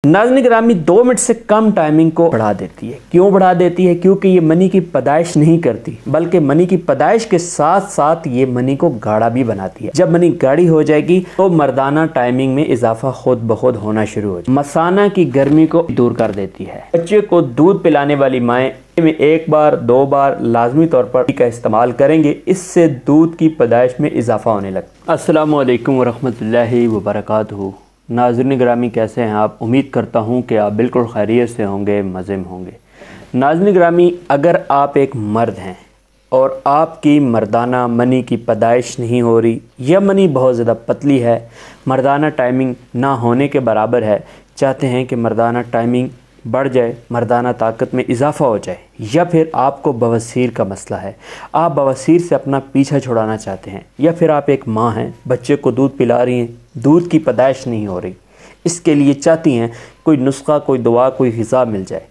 नाज़रीन गिरामी 2 मिनट से कम टाइमिंग को बढ़ा देती है। क्यों बढ़ा देती है? क्योंकि ये मनी की पैदाइश नहीं करती, बल्कि मनी की पैदाइश के साथ साथ ये मनी को गाढ़ा भी बनाती है। जब मनी गाढ़ी हो जाएगी तो मर्दाना टाइमिंग में इजाफा खुद ब खुद होना शुरू हो जाए। मसाना की गर्मी को दूर कर देती है। बच्चे को दूध पिलाने वाली माएँ में 1 बार 2 बार लाजमी तौर पर का इस्तेमाल करेंगे, इससे दूध की पैदाइश में इजाफा होने लगता। अस्सलामु अलैकुम वरहमतुल्लाहि वबरकातुहू। नाज़रीन गिरामी कैसे हैं आप? उम्मीद करता हूं कि आप बिल्कुल खैरियत से होंगे, मज़े में होंगे। नाज़रीन गिरामी, अगर आप एक मर्द हैं और आपकी मर्दाना मनी की पैदाइश नहीं हो रही या मनी बहुत ज़्यादा पतली है, मर्दाना टाइमिंग ना होने के बराबर है, चाहते हैं कि मर्दाना टाइमिंग बढ़ जाए, मर्दाना ताकत में इजाफा हो जाए, या फिर आपको बवासीर का मसला है, आप बवासीर से अपना पीछा छुड़ाना चाहते हैं, या फिर आप एक माँ हैं, बच्चे को दूध पिला रही हैं, दूध की पैदाइश नहीं हो रही, इसके लिए चाहती हैं कोई नुस्खा, कोई दवा, कोई ग़िज़ा मिल जाए,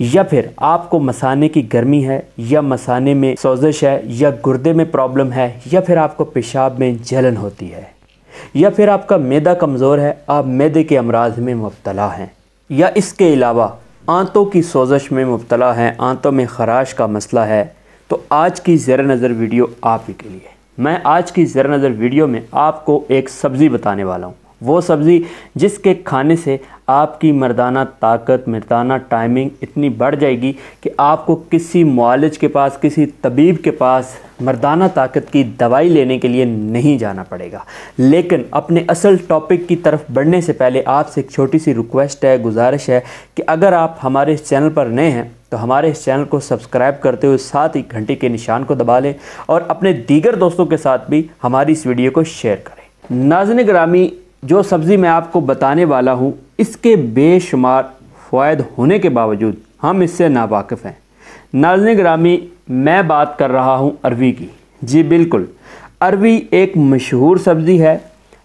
या फिर आपको मसाने की गर्मी है, या मसाने में सोजिश है, या गुर्दे में प्रॉब्लम है, या फिर आपको पेशाब में जलन होती है, या फिर आपका मैदा कमज़ोर है, आप मैदे के अमराज में मुब्तला हैं, या इसके अलावा आंतों की सोजिश में मुब्तला हैं, आंतों में ख़राश का मसला है, तो आज की ज़ेर नज़र वीडियो आप ही के लिए। मैं आज की ज़ेर नज़र वीडियो में आपको एक सब्ज़ी बताने वाला हूँ, वो सब्ज़ी जिसके खाने से आपकी मर्दाना ताकत, मर्दाना टाइमिंग इतनी बढ़ जाएगी कि आपको किसी मुआलिज के पास, किसी तबीब के पास मर्दाना ताकत की दवाई लेने के लिए नहीं जाना पड़ेगा। लेकिन अपने असल टॉपिक की तरफ बढ़ने से पहले आपसे एक छोटी सी रिक्वेस्ट है, गुजारिश है कि अगर आप हमारे इस चैनल पर नए हैं तो हमारे इस चैनल को सब्सक्राइब करते हुए साथ ही घंटी के निशान को दबा लें और अपने दीगर दोस्तों के साथ भी हमारी इस वीडियो को शेयर करें। नाज़रीन गिरामी, जो सब्ज़ी मैं आपको बताने वाला हूँ, इसके बेशुमार फ़वाइद होने के बावजूद हम इससे नावाकिफ़ हैं। नाज़रीन गिरामी, मैं बात कर रहा हूँ अरवी की। जी बिल्कुल, अरवी एक मशहूर सब्ज़ी है,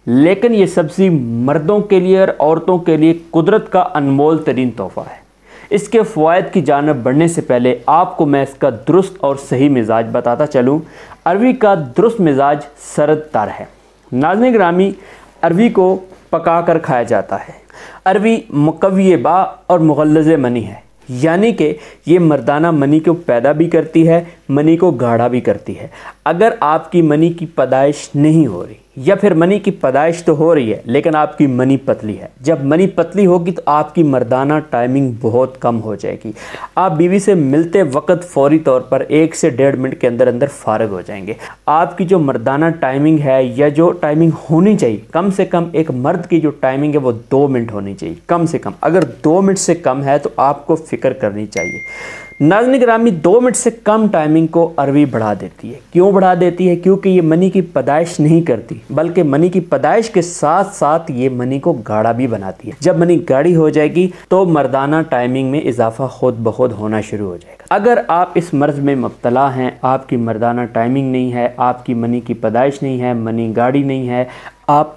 लेकिन ये सब्ज़ी मर्दों के लिए और औरतों के लिए कुदरत का अनमोल तरीन तोहफ़ा है। इसके फ़वाइद की जानब बढ़ने से पहले आपको मैं इसका दुरुस्त और सही मिजाज बताता चलूँ। अरवी का दुरुस्त मिजाज सरद तर है। नाज़रीन गिरामी, अरवी को पका कर खाया जाता है। अरवी मुक़व्वी बा और मुग़ल्लिज़ मनी है, यानी कि ये मर्दाना मनी को पैदा भी करती है, मनी को गाढ़ा भी करती है। अगर आपकी मनी की पैदाइश नहीं हो रही, या फिर मनी की पैदाइश तो हो रही है लेकिन आपकी मनी पतली है, जब मनी पतली होगी तो आपकी मर्दाना टाइमिंग बहुत कम हो जाएगी। आप बीवी से मिलते वक्त फौरी तौर पर 1 से 1.5 मिनट के अंदर अंदर फारग हो जाएंगे। आपकी जो मर्दाना टाइमिंग है, या जो टाइमिंग होनी चाहिए, कम से कम एक मर्द की जो टाइमिंग है वो 2 मिनट होनी चाहिए, कम से कम। अगर 2 मिनट से कम है तो आपको फ़िक्र करनी चाहिए। नाज़रीन गिरामी, 2 मिनट से कम टाइमिंग को अरवी बढ़ा देती है। क्यों बढ़ा देती है? क्योंकि ये मनी की पैदाइश नहीं करती, बल्कि मनी की पैदाइश के साथ साथ ये मनी को गाढ़ा भी बनाती है। जब मनी गाढ़ी हो जाएगी तो मर्दाना टाइमिंग में इजाफा खुद ब खुद होना शुरू हो जाएगा। अगर आप इस मर्ज में मुब्तला हैं, आपकी मर्दाना टाइमिंग नहीं है, आपकी मनी की पैदाइश नहीं है, मनी गाढ़ी नहीं है, आप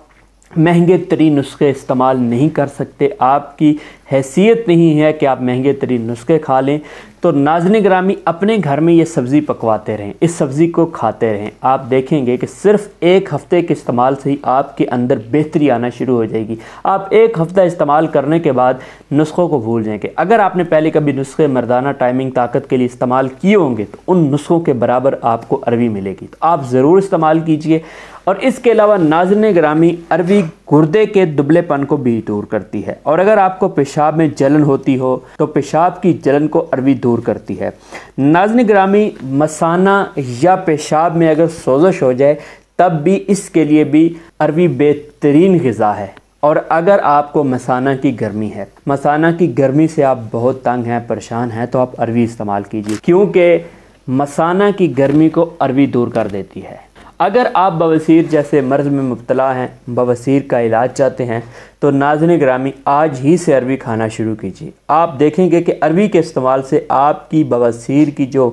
महंगे तरीन नुस्खे इस्तेमाल नहीं कर सकते, आपकी हैसियत नहीं है कि आप महंगे तरीन नुस्खे खा लें, तो नाज़रीन गिरामी अपने घर में ये सब्ज़ी पकवाते रहें, इस सब्ज़ी को खाते रहें। आप देखेंगे कि सिर्फ़ 1 हफ़्ते के इस्तेमाल से ही आपके अंदर बेहतरी आना शुरू हो जाएगी। आप 1 हफ़्ता इस्तेमाल करने के बाद नुस्खों को भूल जाएंगे। अगर आपने पहले कभी नुस्खे मर्दाना टाइमिंग ताकत के लिए इस्तेमाल किए होंगे तो उन नुस्खों के बराबर आपको अरवी मिलेगी, तो आप ज़रूर इस्तेमाल कीजिए। और इसके अलावा नाज़रीन गिरामी, अरवी गुर्दे के दुबलेपन को भी दूर करती है, और अगर आपको पेशाब में जलन होती हो तो पेशाब की जलन को अरवी दूर करती है। नाज़रीन गिरामी, मसाना या पेशाब में अगर सोजिश हो जाए तब भी इसके लिए भी अरवी बेहतरीन ग़िज़ा है। और अगर आपको मसाना की गर्मी है, मसाना की गर्मी से आप बहुत तंग हैं, परेशान हैं, तो आप अरवी इस्तेमाल कीजिए, क्योंकि मसाना की गर्मी को अरवी दूर कर देती है। अगर आप बवासीर जैसे मर्ज़ में मुब्तला हैं, बवासीर का इलाज चाहते हैं, तो नाज़रीन गिरामी आज ही से अरवी खाना शुरू कीजिए। आप देखेंगे कि अरवी के इस्तेमाल से आपकी बवासीर की जो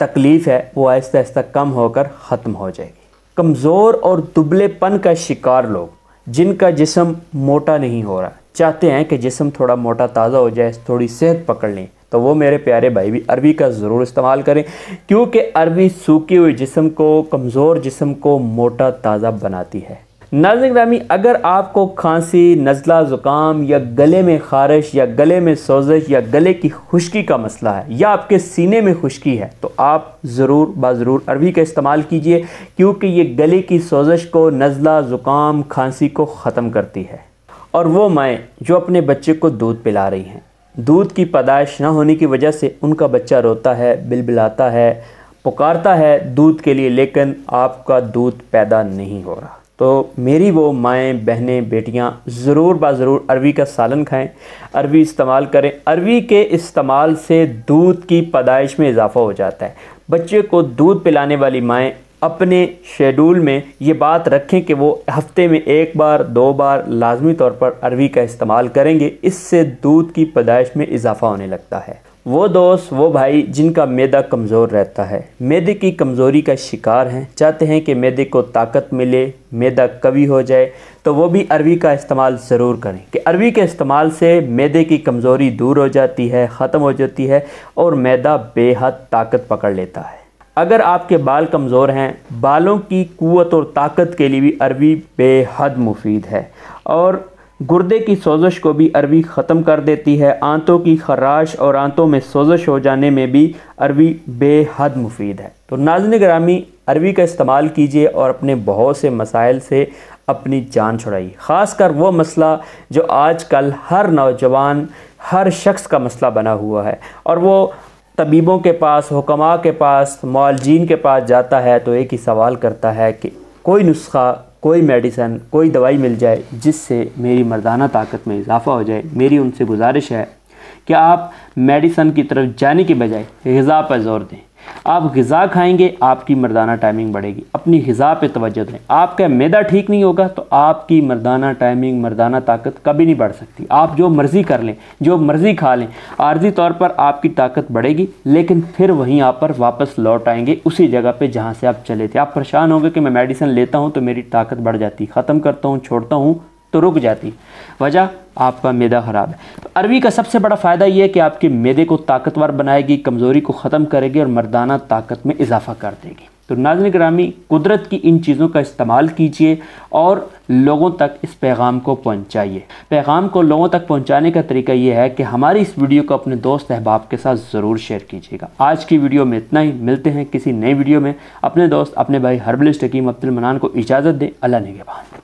तकलीफ़ है वो आहिस्ता आहिस्ता कम होकर ख़त्म हो जाएगी। कमज़ोर और दुबलेपन का शिकार लोग, जिनका जिस्म मोटा नहीं हो रहा, चाहते हैं कि जिस्म थोड़ा मोटा ताज़ा हो जाए, थोड़ी सेहत पकड़ लें, तो वो मेरे प्यारे भाई भी अरवी का ज़रूर इस्तेमाल करें, क्योंकि अरवी सूखी हुई जिस्म को, कमज़ोर जिस्म को मोटा ताज़ा बनाती है। नाज़रीन ग्रामी, अगर आपको खांसी, नज़ला, ज़ुकाम या गले में ख़ारिश या गले में सोज़श या गले की खुश्की का मसला है या आपके सीने में खुश्की है तो आप ज़रूर अरवी का इस्तेमाल कीजिए, क्योंकि ये गले की सोज़श को, नज़ला, ज़ुकाम, खांसी को ख़त्म करती है। और वो माएँ जो अपने बच्चे को दूध पिला रही हैं, दूध की पैदाइश ना होने की वजह से उनका बच्चा रोता है, बिलबिलाता है, पुकारता है दूध के लिए, लेकिन आपका दूध पैदा नहीं हो रहा, तो मेरी वो माएँ, बहनें, बेटियां ज़रूर अरवी का सालन खाएं, अरवी इस्तेमाल करें। अरवी के इस्तेमाल से दूध की पैदाइश में इजाफ़ा हो जाता है। बच्चे को दूध पिलाने वाली माएँ अपने शेड्यूल में ये बात रखें कि वो हफ्ते में 1 बार 2 बार लाजमी तौर पर अरवी का इस्तेमाल करेंगे। इससे दूध की पैदाइश में इजाफ़ा होने लगता है। वो दोस्त, वो भाई जिनका मैदा कमज़ोर रहता है, मैदे की कमज़ोरी का शिकार हैं, चाहते हैं कि मैदे को ताकत मिले, मैदा कवी हो जाए, तो वो भी अरवी का इस्तेमाल ज़रूर करें कि अरवी के इस्तेमाल से मैदे की कमज़ोरी दूर हो जाती है, ख़त्म हो जाती है और मैदा बेहद ताकत पकड़ लेता है। अगर आपके बाल कमज़ोर हैं, बालों की क़ुव्वत और ताकत के लिए भी अरवी बेहद मुफीद है और गुर्दे की सोज़श को भी अरवी ख़त्म कर देती है। आंतों की खराश और आंतों में सोज़श हो जाने में भी अरवी बेहद मुफीद है। तो नाज़रीन ग्रामी, अरवी का इस्तेमाल कीजिए और अपने बहुत से मसाइल से अपनी जान छुड़ाइए। ख़ासकर वो मसला जो आजकल हर नौजवान, हर शख्स का मसला बना हुआ है और वो तबीबों के पास, हुक्मा के पास, मुआलजीन के पास जाता है तो एक ही सवाल करता है कि कोई नुस्खा, कोई मेडिसन, कोई दवाई मिल जाए जिससे मेरी मर्दाना ताकत में इजाफ़ा हो जाए। मेरी उनसे गुजारिश है कि आप मेडिसन की तरफ जाने के बजाय ग़िज़ा पर ज़ोर दें। आप ग़िज़ा खाएंगे, आपकी मर्दाना टाइमिंग बढ़ेगी। अपनी ग़िज़ा पे तवज्जो दें। आपका मैदा ठीक नहीं होगा तो आपकी मर्दाना टाइमिंग, मर्दाना ताकत कभी नहीं बढ़ सकती। आप जो मर्ज़ी कर लें, जो मर्ज़ी खा लें, आर्जी तौर पर आपकी ताकत बढ़ेगी, लेकिन फिर वहीं आप पर वापस लौट आएंगे उसी जगह पे जहाँ से आप चले थे। आप परेशान होंगे कि मैं मेडिसिन लेता हूँ तो मेरी ताकत बढ़ जाती, ख़त्म करता हूँ, छोड़ता हूँ तो रुक जाती। वजह आपका मैदा ख़राब है। तो अरवी का सबसे बड़ा फ़ायदा ये है कि आपके मैदे को ताकतवर बनाएगी, कमज़ोरी को ख़त्म करेगी और मर्दाना ताकत में इजाफ़ा कर देगी। तो नाज़रीन ग्रामी, कुदरत की इन चीज़ों का इस्तेमाल कीजिए और लोगों तक इस पैगाम को पहुँचाइए। पैगाम को लोगों तक पहुँचाने का तरीका ये है कि हमारी इस वीडियो को अपने दोस्त अहबाब के साथ ज़रूर शेयर कीजिएगा। आज की वीडियो में इतना ही। मिलते हैं किसी नई वीडियो में। अपने दोस्त, अपने भाई हर्बलिस्ट हकीम अब्दुल मनान को इजाज़त दें। अल्लाह निगहबान।